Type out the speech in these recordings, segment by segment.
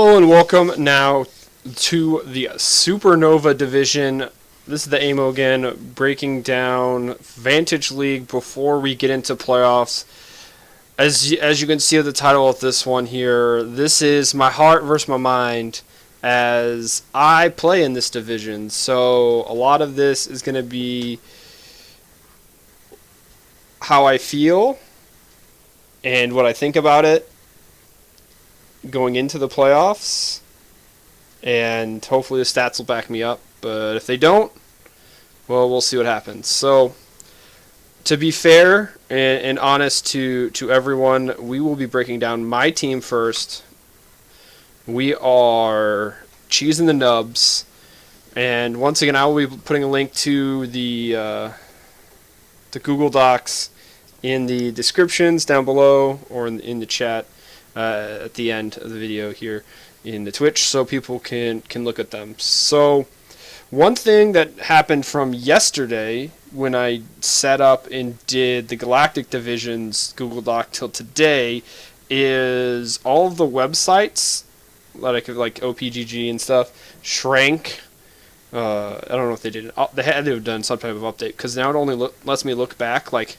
Hello and welcome now to the Supernova division. This is the AMO again, breaking down Vantage League before we get into playoffs. As you can see at the title of this one here, this is my heart versus my mind as I play in this division. So a lot of this is going to be how I feel and what I think about it going into the playoffs, and hopefully the stats will back me up, but if they don't, well, we'll see what happens. So to be fair and honest to everyone, we will be breaking down my team first. We are cheesing the nubs, and once again I will be putting a link to the Google Docs in the descriptions down below or in the chat at the end of the video here in the Twitch, so people can look at them. So one thing that happened from yesterday when I set up and did the Galactic Division's Google Doc till today is all of the websites like OPGG and stuff shrank. I don't know if they did. They had to have done some type of update, because now it only lets me look back like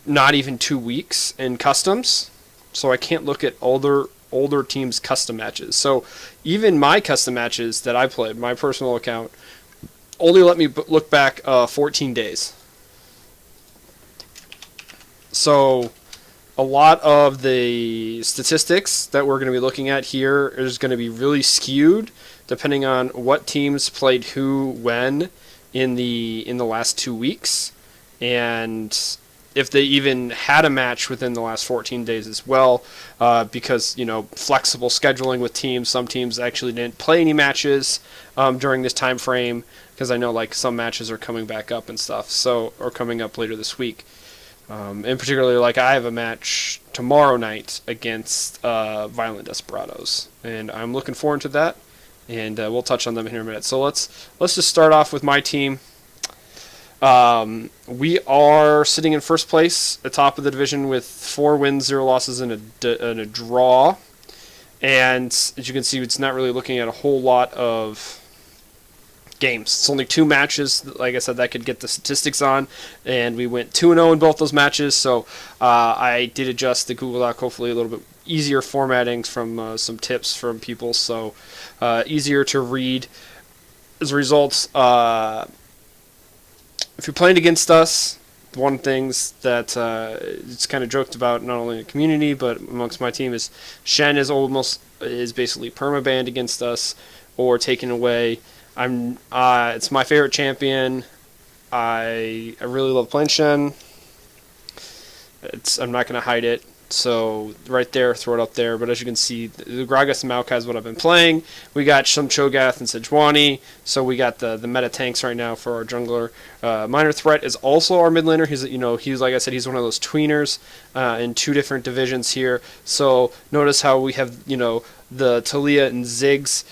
not even 2 weeks in customs. So I can't look at older teams' custom matches. So even my custom matches that I played, my personal account, only let me look back 14 days. So a lot of the statistics that we're going to be looking at here is going to be really skewed depending on what teams played who when in the last 2 weeks, and if they even had a match within the last 14 days as well, because, flexible scheduling with teams. Some teams actually didn't play any matches during this time frame, because I know some matches are coming back up and stuff, or coming up later this week. And particularly, I have a match tomorrow night against Violent Desperados, and I'm looking forward to that, and we'll touch on them here in a minute. So let's just start off with my team. We are sitting in first place, atop of the division, with 4 wins, 0 losses, and a draw. And as you can see, it's not really looking at a whole lot of games. It's only 2 matches, like I said, that could get the statistics on. And we went 2-0 in both those matches. So I did adjust the Google Doc, hopefully a little bit easier formatting from some tips from people. So easier to read. As a result, if you're playing against us, one of the things that it's kind of joked about, not only in the community but amongst my team, is Shen is basically permabanned against us or taken away. It's my favorite champion. I really love playing Shen. I'm not going to hide it. So right there, throw it up there. But as you can see, the Gragas and Maokai is what I've been playing. We got some Cho'Gath and Sejuani. So we got the meta tanks right now for our jungler. Minor Threat is also our mid laner. He's like I said, he's one of those tweeners in 2 different divisions here. So notice how we have the Talia and Ziggs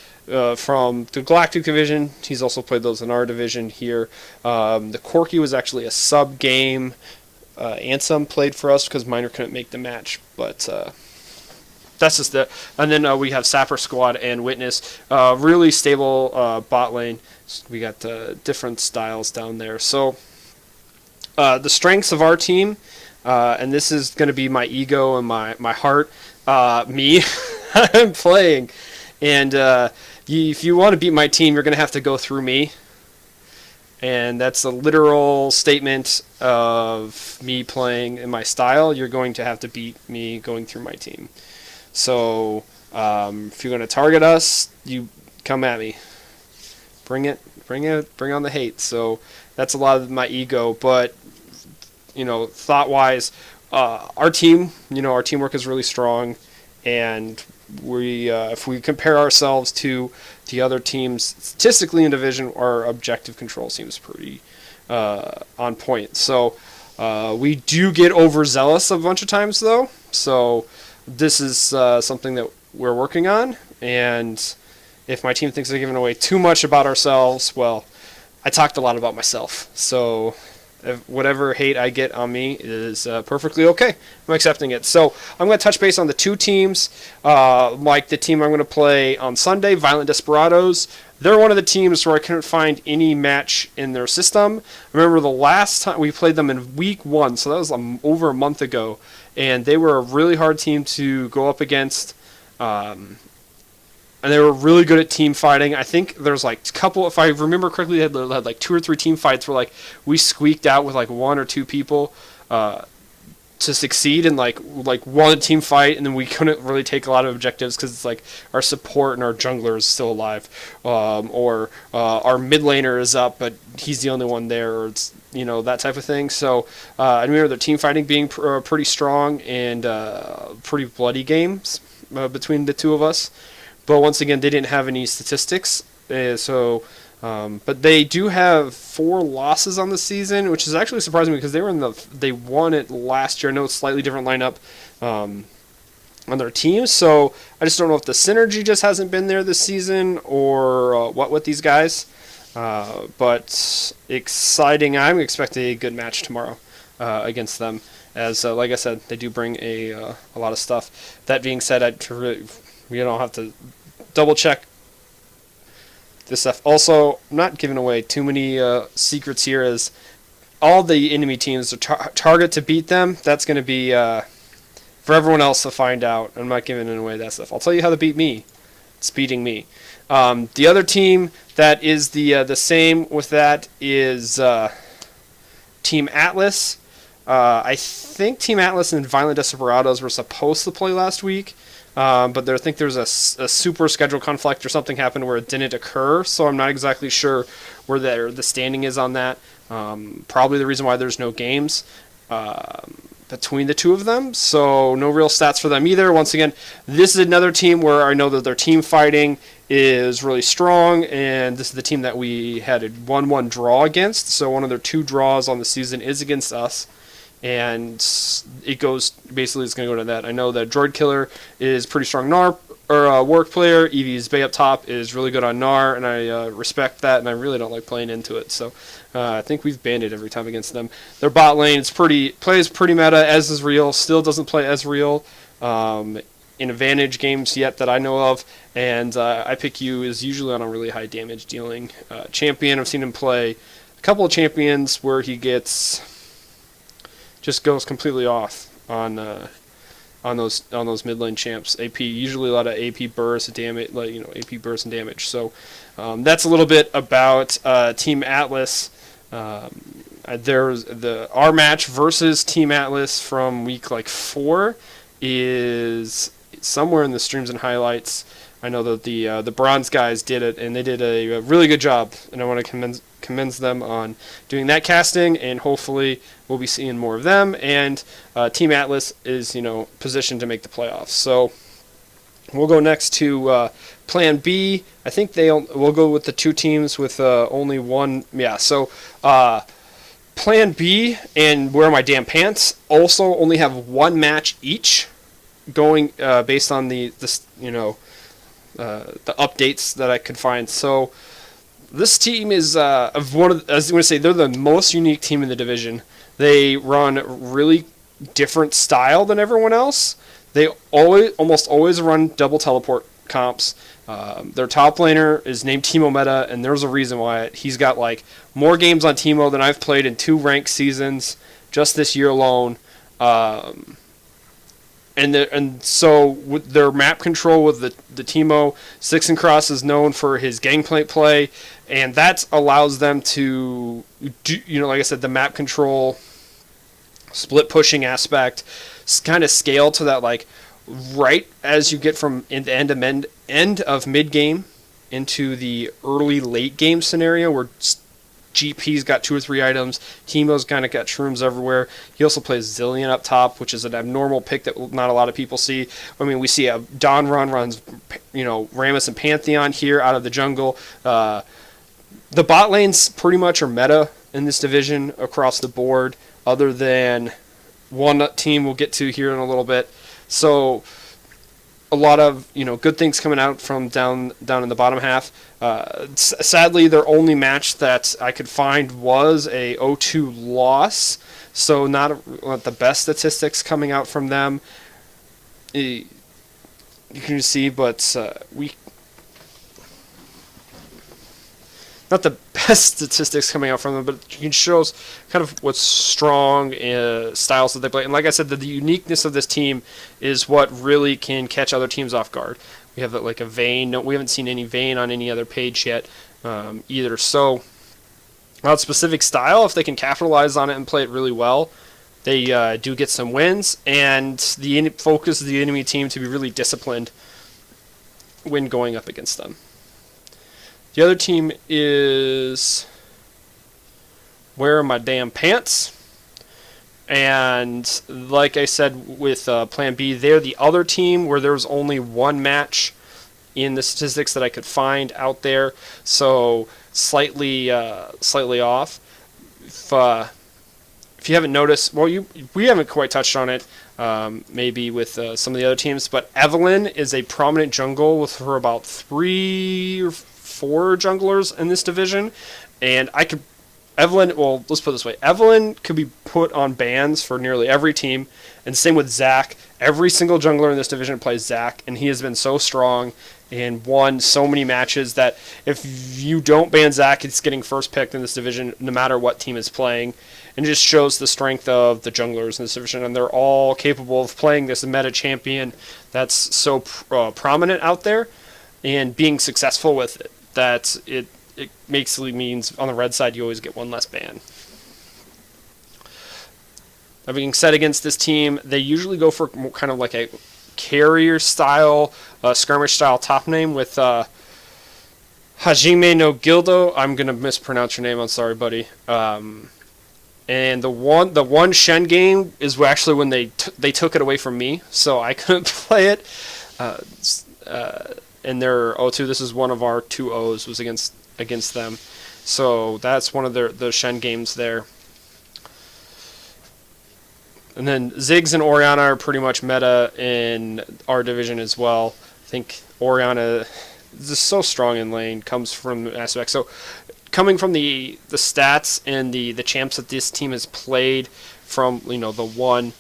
from the Galactic Division. He's also played those in our division here. The Corki was actually a sub game. Ansem played for us because Minor couldn't make the match, but that's just it. And then we have Sapper Squad and Witness, really stable bot lane. We got different styles down there. So the strengths of our team, and this is going to be my ego and my heart. Me, I'm playing, and if you want to beat my team, you're going to have to go through me. And that's a literal statement of me playing in my style. You're going to have to beat me going through my team. So if you're going to target us, you come at me. Bring on the hate. So that's a lot of my ego. But thought-wise, our team, our teamwork is really strong, and if we compare ourselves to the other teams statistically in division, our objective control seems pretty on point. So we do get overzealous a bunch of times, though. So this is something that we're working on. And if my team thinks they're giving away too much about ourselves, well, I talked a lot about myself. So whatever hate I get on me is perfectly okay. I'm accepting it. So I'm going to touch base on the two teams. Like the team I'm going to play on Sunday, Violent Desperados. They're one of the teams where I couldn't find any match in their system. I remember the last time we played them in week 1, so that was over a month ago, and they were a really hard team to go up against. And they were really good at team fighting. I think there's like a couple, if I remember correctly, they had like 2 or 3 team fights where like we squeaked out with like 1 or 2 people to succeed in like one team fight, and then we couldn't really take a lot of objectives because it's like our support and our jungler is still alive, or our mid laner is up but he's the only one there, or it's that type of thing. So I remember their team fighting being pretty strong and pretty bloody games between the two of us. But once again, they didn't have any statistics, but they do have 4 losses on the season, which is actually surprising because they won it last year. I know it's a slightly different lineup on their team, so I just don't know if the synergy just hasn't been there this season or what with these guys. But exciting! I'm expecting a good match tomorrow against them, as like I said, they do bring a lot of stuff. That being said, we don't have to double check this stuff. Also, I'm not giving away too many secrets here, as all the enemy teams are target to beat them. That's going to be for everyone else to find out. I'm not giving away that stuff. I'll tell you how to beat me. It's beating me. The other team that is the same with that is Team Atlas. I think Team Atlas and Violent Desperados were supposed to play last week. But I think there's a super schedule conflict or something happened where it didn't occur, so I'm not exactly sure where the standing is on that. Probably the reason why there's no games between the two of them, so no real stats for them either. Once again, this is another team where I know that their team fighting is really strong, and this is the team that we had a 1-1 draw against, so one of their 2 draws on the season is against us. And it goes, basically it's going to go to that. I know that Droid Killer is pretty strong work player. Eevee's Bay up top is really good on Gnar, and I respect that, and I really don't like playing into it. So I think we've banned it every time against them. Their bot lane plays pretty meta, as is real. Still doesn't play as real in advantage games yet that I know of. And I pick you is usually on a really high damage dealing champion. I've seen him play a couple of champions where he just goes completely off on those mid lane champs. AP, usually a lot of AP burst and damage, AP burst and damage. So that's a little bit about Team Atlas. There's our match versus Team Atlas from week 4 is somewhere in the streams and highlights. I know that the bronze guys did it, and they did a really good job, and I want to commend them on doing that casting, and hopefully we'll be seeing more of them. And Team Atlas is positioned to make the playoffs. So we'll go next to Plan B. I think we'll go with the 2 teams with only one. Yeah. So Plan B and Wear My Damn Pants also only have 1 match each, going based on the updates that I could find. So this team is I was going to say, they're the most unique team in the division. They run really different style than everyone else. They almost always run double teleport comps. Their top laner is named Teemo Meta, and there's a reason why. He's got more games on Teemo than I've played in 2 ranked seasons just this year alone. And so with their map control with the Teemo, Six and Cross is known for his gangplank play, and that allows them to do, like I said, the map control, split pushing aspect, kind of scale to that right as you get from end of mid game into the early late game scenario where GP's got 2 or 3 items. Teemo's kind of got shrooms everywhere. He also plays Zillion up top, which is an abnormal pick that not a lot of people see. I mean, we see a Don runs, Rammus and Pantheon here out of the jungle. The bot lanes pretty much are meta in this division across the board, other than one team we'll get to here in a little bit. So a lot of good things coming out from down in the bottom half. Sadly, their only match that I could find was a 0-2 loss, so not the best statistics coming out from them. You can see, but we not the best statistics coming out from them, but it shows kind of what strong styles that they play. And like I said, the uniqueness of this team is what really can catch other teams off guard. We have like a Vayne. No, we haven't seen any Vayne on any other page yet either. So, on specific style, if they can capitalize on it and play it really well, they do get some wins. And the focus of the enemy team to be really disciplined when going up against them. The other team is Where Are My Damn Pants? And like I said with Plan B, they're the other team where there was only one match in the statistics that I could find out there. So slightly off. If you haven't noticed, we haven't quite touched on it, maybe with some of the other teams, but Evelyn is a prominent jungle with her about 3 or 4 junglers in this division, and let's put it this way, Evelyn could be put on bans for nearly every team, and same with Zac. Every single jungler in this division plays Zac, and he has been so strong and won so many matches that if you don't ban Zac, it's getting first picked in this division no matter what team is playing, and it just shows the strength of the junglers in this division, and they're all capable of playing this meta champion that's so prominent out there and being successful with it, that it basically means on the red side you always get one less ban. That being said, against this team, they usually go for kind of like a carrier style, skirmish style top name with Hajime no Gildo. I'm gonna mispronounce your name. I'm sorry, buddy. And the one Shen game is actually when they took it away from me, so I couldn't play it. And their 0-2, this is one of our 2-0s was against them. So that's one of the Shen games there. And then Ziggs and Orianna are pretty much meta in our division as well. I think Orianna is just so strong in lane, comes from aspect. So coming from the stats and the champs that this team has played from the one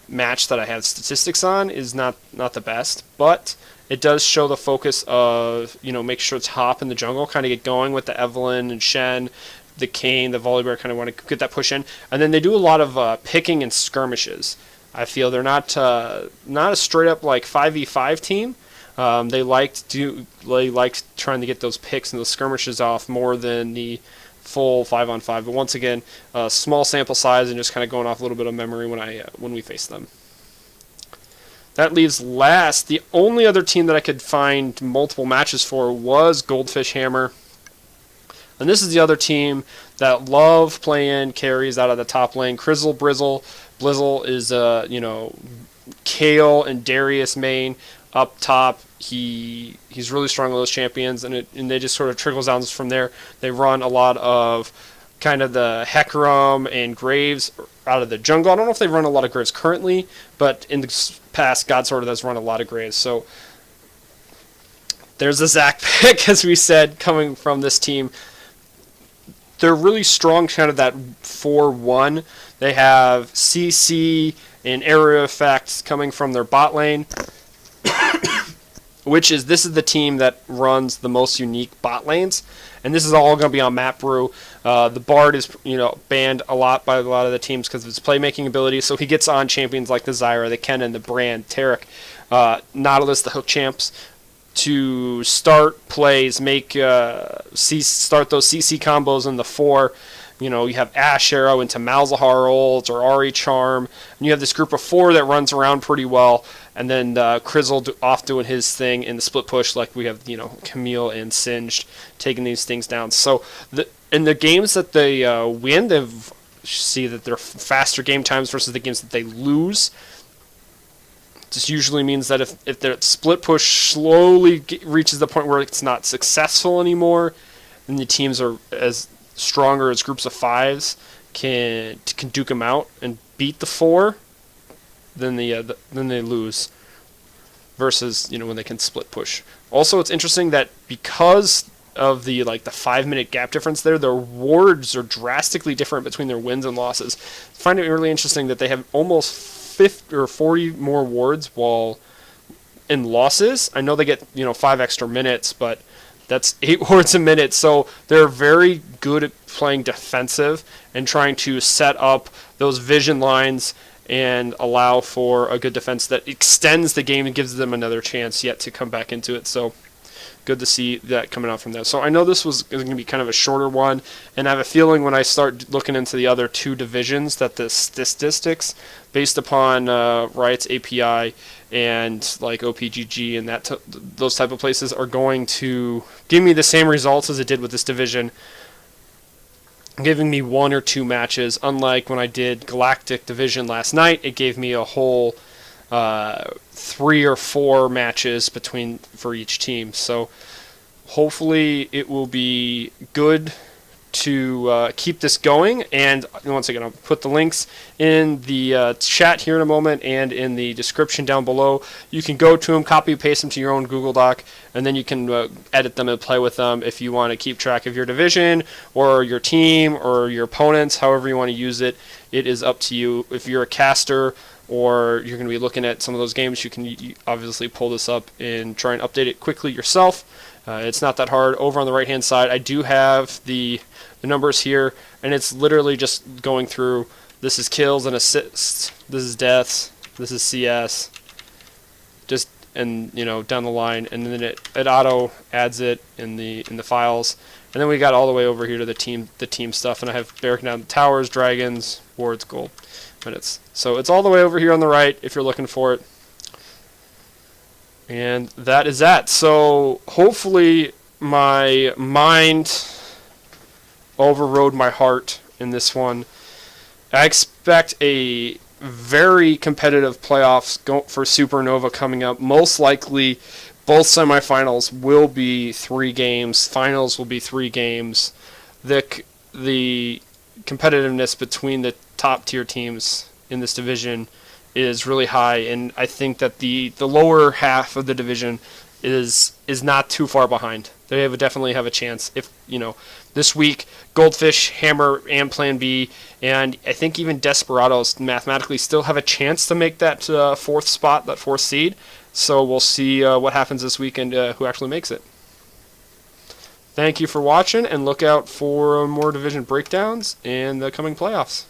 match that I have statistics on is not the best, but it does show the focus of make sure it's Hop in the jungle, kind of get going with the Evelyn and Shen, the Kayn, the Volibear, kind of want to get that push in, and then they do a lot of picking and skirmishes. I feel they're not a straight up like 5v5 team. They liked trying to get those picks and those skirmishes off more than the full 5-on-5. But once again, small sample size and just kind of going off a little bit of memory when we face them. That leaves last. The only other team that I could find multiple matches for was Goldfish Hammer. And this is the other team that love playing carries out of the top lane. Crizzle, Blizzle is Kale and Darius main up top. He's really strong with those champions, and they just sort of trickles down from there. They run a lot of kind of the Hecarim and Graves out of the jungle. I don't know if they run a lot of Graves currently, but in the past, God sort of does run a lot of Graves. So there's a Zac pick, as we said, coming from this team. They're really strong, kind of that 4-1. They have CC and area effects coming from their bot lane, this is the team that runs the most unique bot lanes, and this is all going to be on Map Brew. The Bard is banned a lot by a lot of the teams because of his playmaking ability, so he gets on champions like the Zyra, the Kennen, the Brand, Taric, Nautilus, the hook champs, to start plays, start those CC combos in the 4. You have Ash Arrow into Malzahar ult or Ahri Charm, and you have this group of 4 that runs around pretty well, and then Crizzle off doing his thing in the split push, like we have Camille and Singed taking these things down. So in the games that they win, they see that they're faster game times versus the games that they lose. This usually means that if their split push slowly reaches the point where it's not successful anymore, then the teams are as stronger as groups of 5s can duke them out and beat the 4, then they lose. versus when they can split push. Also, it's interesting that because of the 5-minute gap difference there, their wards are drastically different between their wins and losses. I find it really interesting that they have almost 50 or 40 more wards, while in losses, I know they get 5 extra minutes, but that's 8 wards a minute. So they're very good at playing defensive and trying to set up those vision lines and allow for a good defense that extends the game and gives them another chance yet to come back into it. So good to see that coming out from there. So I know this was going to be kind of a shorter one, and I have a feeling when I start looking into the other 2 divisions that the statistics based upon Riot's API and like OPGG and those type of places are going to give me the same results as it did with this division, giving me 1 or 2 matches. Unlike when I did Galactic Division last night, it gave me a whole 3 or 4 matches for each team. So hopefully it will be good to keep this going. And once again, I'll put the links in the chat here in a moment and in the description down below. You can go to them, copy and paste them to your own Google Doc, and then you can edit them and play with them if you want to keep track of your division or your team or your opponents, however you want to use it. It is up to you. If you're a caster or you're going to be looking at some of those games, you can obviously pull this up and try and update it quickly yourself. It's not that hard. Over on the right hand side, I do have the numbers here, and it's literally just going through. This is kills and assists, this is deaths, this is CS, just and down the line, and then it auto adds it in the files. And then we got all the way over here to the team stuff, and I have broken down towers, dragons, wards, gold, minutes. So it's all the way over here on the right if you're looking for it. And that is that. So hopefully my mind overrode my heart in this one. I expect a very competitive playoffs for Supernova coming up. Most likely both semifinals will be 3 games. Finals will be 3 games. The competitiveness between the top tier teams in this division is really high, and I think that the lower half of the division is not too far behind. They definitely have a chance. If this week Goldfish, Hammer, and Plan B, and I think even Desperados mathematically still have a chance to make that 4th spot, that 4th seed. So we'll see what happens this weekend, who actually makes it. Thank you for watching, and look out for more division breakdowns in the coming playoffs.